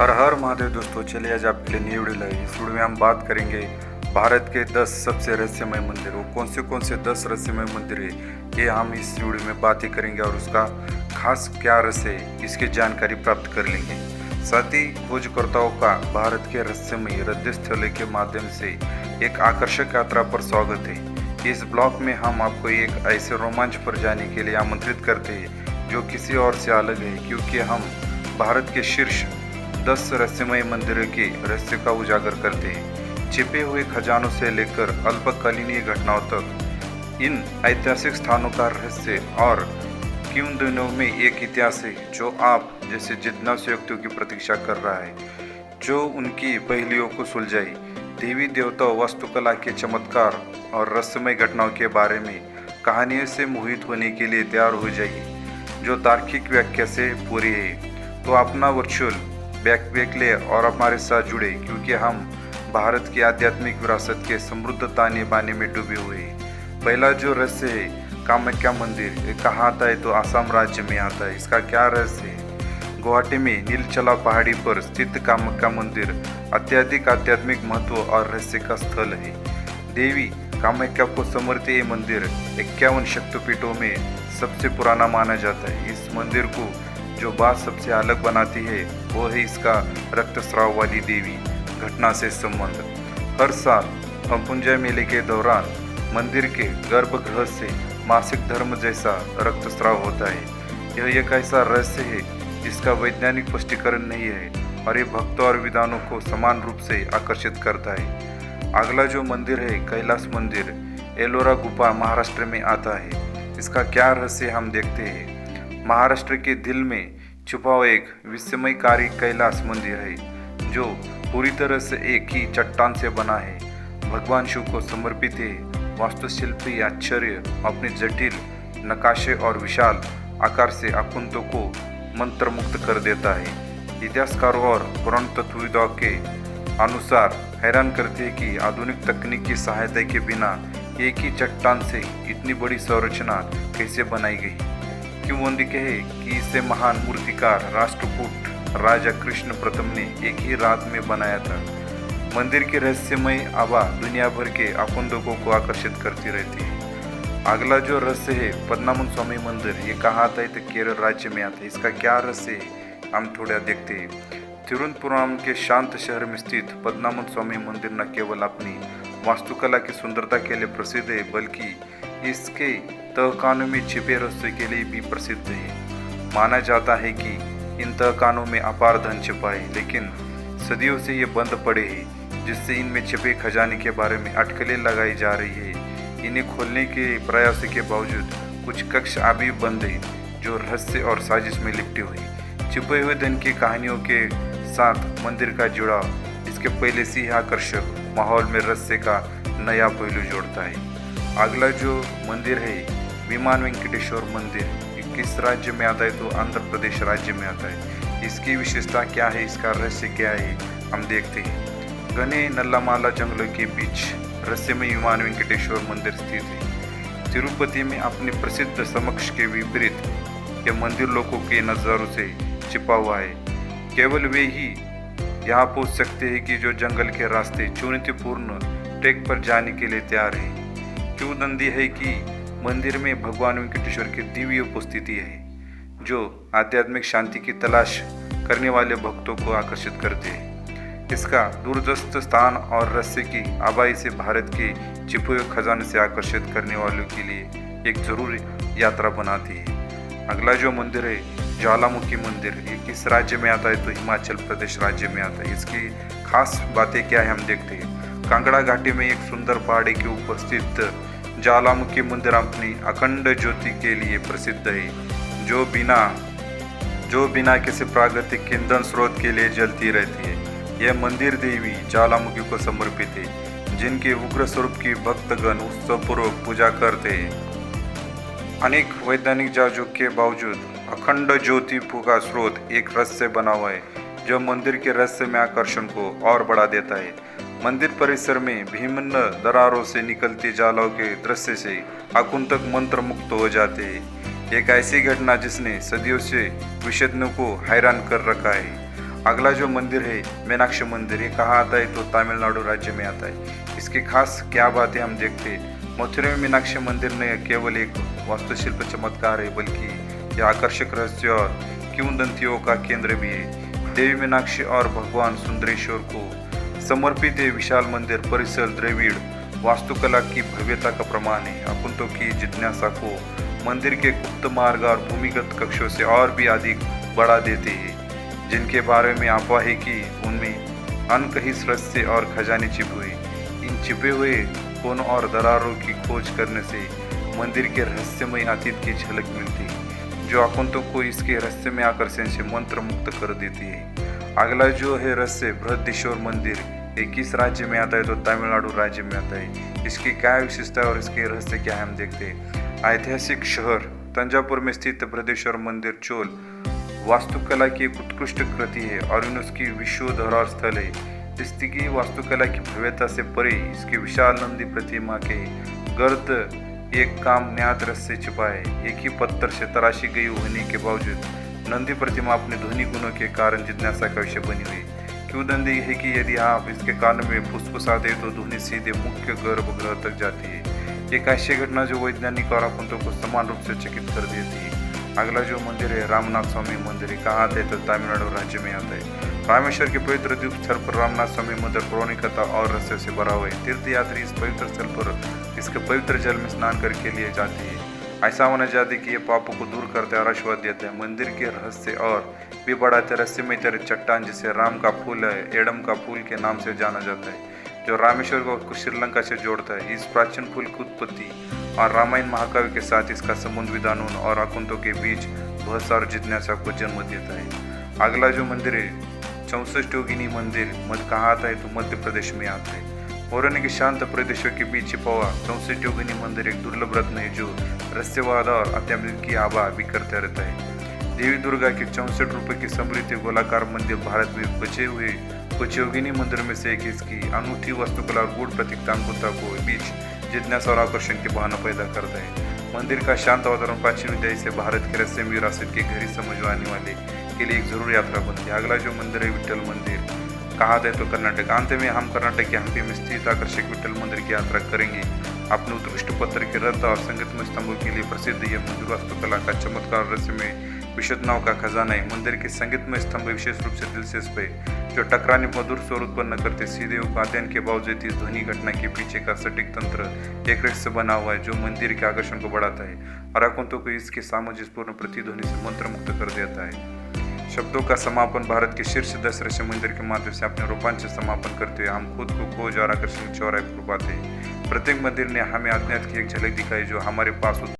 हर हर महादेव दोस्तों, चलिए आज आपके लिए नई वीडियो लाई। इस वीडियो में हम बात करेंगे भारत के 10 सबसे रहस्यमय मंदिर। वो कौन से 10 रहस्यमय मंदिर है, ये हम इस वीडियो में बातें करेंगे और उसका खास क्या रहस्य है, इसकी जानकारी प्राप्त कर लेंगे। साथ ही खोजकर्ताओं का भारत के रहस्यमय हृदय स्थल के माध्यम से एक आकर्षक यात्रा पर स्वागत है। इस ब्लॉग में हम आपको एक ऐसे रोमांच पर जाने के लिए आमंत्रित करते हैं जो किसी और से अलग है, क्योंकि हम भारत के शीर्ष 10 रहस्यमय मंदिरों के रहस्य का उजागर करते हैं। छिपे हुए खजानों से लेकर अल्पकालीन घटनाओं तक इन ऐतिहासिक स्थानों का रहस्य और किन दिनों में एक इतिहास है जो आप जैसे जिज्ञासु व्यक्तियों की प्रतीक्षा कर रहा है, जो उनकी पहेलियों को सुलझाई। देवी देवताओं, वास्तुकला के चमत्कार और रहस्यमय घटनाओं के बारे में कहानियों से मोहित होने के लिए तैयार हो जाइए, जो तार्किक व्याख्या से पूरी है। तो अपना वर्चुअल बैकपैक ले और हमारे साथ जुड़े, क्योंकि हम भारत की आध्यात्मिक विरासत के समृद्ध ताने बाने में डूबे हुए हैं। पहला जो रहस्य है, कामाख्या मंदिर। ये कहाँ आता है? तो आसाम राज्य में आता है। इसका क्या रहस्य है? गुवाहाटी में नीलचला पहाड़ी पर स्थित कामाख्या मंदिर अत्यधिक आध्यात्मिक महत्व और रहस्य का स्थल है। देवी कामाख्या को समर्पित ये मंदिर 51 शक्तिपीठों में सबसे पुराना माना जाता है। इस मंदिर को जो बात सबसे अलग बनाती है वो है इसका रक्तस्राव वाली देवी घटना से संबंध। हर साल अपुंजा मेले के दौरान मंदिर के गर्भगृह से मासिक धर्म जैसा रक्तस्राव होता है। यह एक ऐसा रहस्य है जिसका वैज्ञानिक स्पष्टीकरण नहीं है और ये भक्तों और विद्वानों को समान रूप से आकर्षित करता है। अगला जो मंदिर है, कैलाश मंदिर, एलोरा गुफा महाराष्ट्र में आता है। इसका क्या रहस्य हम देखते हैं। महाराष्ट्र के दिल में छुपा हुआ एक विस्मयकारी कैलाश मंदिर है जो पूरी तरह से एक ही चट्टान से बना है। भगवान शिव को समर्पित है। वास्तुशिल्पी आश्चर्य अपने जटिल नक्काशे और विशाल आकार से आगंतुकों को मंत्रमुग्ध कर देता है। इतिहासकारों और पुरातत्वविदों के अनुसार हैरान करते हैं कि आधुनिक तकनीक की सहायता के बिना एक ही चट्टान से इतनी बड़ी संरचना कैसे बनाई गई। किंवदंती है कि इसे महान मूर्तिकार राष्ट्रकूट राजा कृष्ण प्रथम ने एक ही रात में बनाया था। मंदिर की रहस्यमय आभा दुनिया भर के आगंतुकों को आकर्षित करती रहती है। अगला जो रहस्य है, पद्मानाभ स्वामी मंदिर। ये कहाँ आता है? तो केरल राज्य में आता है। इसका क्या रहस्य है हम थोड़ा देखते हैं। तिरुवनंतपुरम के शांत शहर में स्थित पद्मनाभ स्वामी मंदिर न केवल अपनी वास्तुकला की सुंदरता के लिए प्रसिद्ध है, बल्कि इसके तहखानों में छिपे रहस्य के लिए भी प्रसिद्ध है। माना जाता है कि इन तहखानों में अपार धन छिपा है, लेकिन सदियों से ये बंद पड़े हैं, जिससे इनमें छिपे खजाने के बारे में अटकलें लगाई जा रही है। इन्हें खोलने के प्रयास के बावजूद कुछ कक्ष अभी बंद है, जो रहस्य और साजिश में लिपटी हुई छिपे हुए धन की कहानियों के साथ मंदिर का जुड़ाव इसके पहले से ही आकर्षक माहौल में रहस्य का नया पहलू जोड़ता है। अगला जो मंदिर है, विमान वेंकटेश्वर मंदिर। किस राज्य में आता है? तो आंध्र प्रदेश राज्य में आता है। इसकी विशेषता क्या है, इसका रहस्य क्या है, हम देखते हैं। घने नल्लामाला जंगलों के बीच रहस्यमय विमान वेंकटेश्वर मंदिर स्थित है। तिरुपति में अपने प्रसिद्ध समकक्ष के विपरीत यह मंदिर लोगों के नज़रों से छिपा हुआ है। केवल वे ही यहाँ पहुँच सकते हैं कि जो जंगल के रास्ते चुनौतीपूर्ण ट्रैक पर जाने के लिए तैयार है। किंवदंती है कि मंदिर में भगवान वेंकटेश्वर की दिव्य उपस्थिति है, जो आध्यात्मिक शांति की तलाश करने वाले भक्तों को आकर्षित करते हैं। इसका दूरदर्श स्थान और रहस्य की आबाई से भारत के छिपे हुए खजाने से आकर्षित करने वालों के लिए एक जरूरी यात्रा बनाती है। अगला जो मंदिर है, ज्वालामुखी मंदिर। ये किस राज्य में आता है? तो हिमाचल प्रदेश राज्य में आता है। इसकी खास बातें क्या है हम देखते हैं। कांगड़ा घाटी में एक सुंदर पहाड़ी के ऊपर स्थित ज्वालामुखी मंदिर अपनी अखंड ज्योति के लिए प्रसिद्ध है, जो बिना किसी प्राकृतिक ईंधन स्रोत के लिए जलती रहती है। यह मंदिर देवी ज्वालामुखी को समर्पित है, जिनके उग्र स्वरूप की भक्तगण उत्सवपूर्वक पूजा करते हैं। अनेक वैज्ञानिक जांचों के बावजूद अखंड ज्योति का स्रोत एक रहस्य बना हुआ है, जो मंदिर के रहस्य में आकर्षण को और बढ़ा देता है। मंदिर परिसर में विभिन्न दरारों से निकलती ज्वालाओं के दृश्य से आगंतुक मंत्र मुक्त हो जाते हैं। एक ऐसी घटना जिसने सदियों से विशेषज्ञों को हैरान कर रखा है। अगला जो मंदिर है मीनाक्षी मंदिर, ये कहाँ आता है तो तमिलनाडु राज्य में आता है। इसकी खास क्या बात है हम देखते हैं। मथुरा में मीनाक्षी मंदिर ने केवल एक वास्तुशिल्प चमत्कार है, बल्कि यह आकर्षक रहस्य और किंवदंतियों का केंद्र भी है। देवी मीनाक्षी और भगवान सुंदरेश्वर को समर्पित ये विशाल मंदिर परिसर द्रविड़ वास्तुकला की भव्यता का प्रमाण है। आगंतुकों की जिज्ञासा को मंदिर के गुप्त मार्ग और भूमिगत कक्षों से और भी अधिक बढ़ा देते हैं, जिनके बारे में अफवाह है कि उनमें अनकही रहस्य और खजाने छिपे हुए। इन छिपे हुए कोनों और दरारों की खोज करने से मंदिर के रहस्यमय अतीत की झलक मिलती है, जो आगंतुकों को इसके रहस्यमय आकर्षण से मंत्र मुक्त कर देती है। अगला जो है रहस्य बृहदीश्वर मंदिर, ये किस राज्य में आता है तो तमिलनाडु राज्य में आता है। इसकी क्या विशेषता है और इसके रहस्य क्या है हम देखते हैं। ऐतिहासिक शहर तंजापुर में स्थित बृहदीश्वर मंदिर चोल वास्तुकला की एक उत्कृष्ट कृति है और यूनेस्को की विश्व धरोहर स्थल है। इसकी वास्तुकला की भव्यता से परे इसकी विशाल नंदी प्रतिमा के गर्द एक काम न्यात रहस्य छिपा है। एक ही पत्थर से तराशी गई होने के बावजूद नंदी प्रतिमा अपने ध्वनि गुणों के कारण जिज्ञासा का विषय बनी हुई। किंवदंती है कि यदि आप इसके कान में फुसफुसाते तो ध्वनि सीधे मुख्य गर्भगृह तक जाती है। एक ऐसी घटना जो वैज्ञानिक और आगंतुकों को समान रूप से चकित कर देती है। अगला जो मंदिर है रामनाथ स्वामी मंदिर, कहाँ आता है तो तमिलनाडु राज्य में आता है। रामेश्वर के पवित्र द्वीप स्थल पर रामनाथ स्वामी मंदिर पौराणिक कथा और रहस्य से भरा हुआ है। तीर्थयात्री इस पवित्र स्थल पर इसके पवित्र जल में स्नान करके लिए जाते हैं। ऐसा माना जाता है कि ये पापों को दूर करते और आशीर्वाद देते हैं। मंदिर के रहस्य और भी बढ़ाते रहस्यमय तेरे चट्टान जिसे राम का फूल है एडम का फूल के नाम से जाना जाता है, जो रामेश्वर को श्रीलंका से जोड़ता है। इस प्राचीन फूल की उत्पत्ति और रामायण महाकाव्य के साथ इसका संबंध विद्वानों और आगंतुकों के बीच बहुत सारी जिज्ञासा को जन्म देता है। अगला जो मंदिर है 64 योगिनी मंदिर कहाँ आता है तो मध्य प्रदेश में आता है। पौराणिक के शांत प्रदेशों के बीच छिपा हुआ 64 योगिनी मंदिर एक दुर्लभ रत्न है, जो रहस्यवाद और अत्याधुनिक की आभा भी करता रहता है। देवी दुर्गा के 64 रूपों की समृद्ध गोलाकार मंदिर भारत में बचे हुए कुछ योगिनी मंदिर में से एक। इसकी अनूठी वास्तुकला और गूढ़ प्रतीक आगंतुकों को बीच जिज्ञासा और आकर्षण की भावना पैदा करता है। मंदिर का शांत वातावरण प्राचीन विद्या से भारत के रहस्यमय विरासत की गहरी समझ आने वाले के लिए एक जरूर यात्रा बनती है। अगला जो मंदिर है विठ्ठल मंदिर, कहाँ है तो कर्नाटक। अंत में हम कर्नाटक के हम्पी में स्थित आकर्षक विठ्ठल मंदिर की यात्रा करेंगे। अपने उत्कृष्ट पत्थर के रथ और संगीतमय स्तंभों के लिए प्रसिद्ध यह मंदिर वास्तुकला का चमत्कार रहस्यमय विशेषताओं का खजाना है। मंदिर के संगीतमय स्तंभ विशेष रूप से दिलचस्प है, जो टकराने मधुर स्वर उत्पन्न करते। सीधे अध्ययन के बावजूद इस ध्वनि घटना के पीछे का सटीक तंत्र एक रहस्य बना हुआ है, जो मंदिर के आकर्षण को बढ़ाता है और आगंतुकों को इसके सामंजस्यपूर्ण प्रतिध्वनि से मंत्र मुक्त कर देता है। शब्दों का समापन भारत के शीर्ष 10 रहस्य मंदिर के माध्यम से अपने रोमांच समापन करते हुए हम खुद को खोज और आकर्षण चौराहे पर पाते हैं। प्रत्येक मंदिर ने हमें अज्ञात की एक झलक दिखाई, जो हमारे पास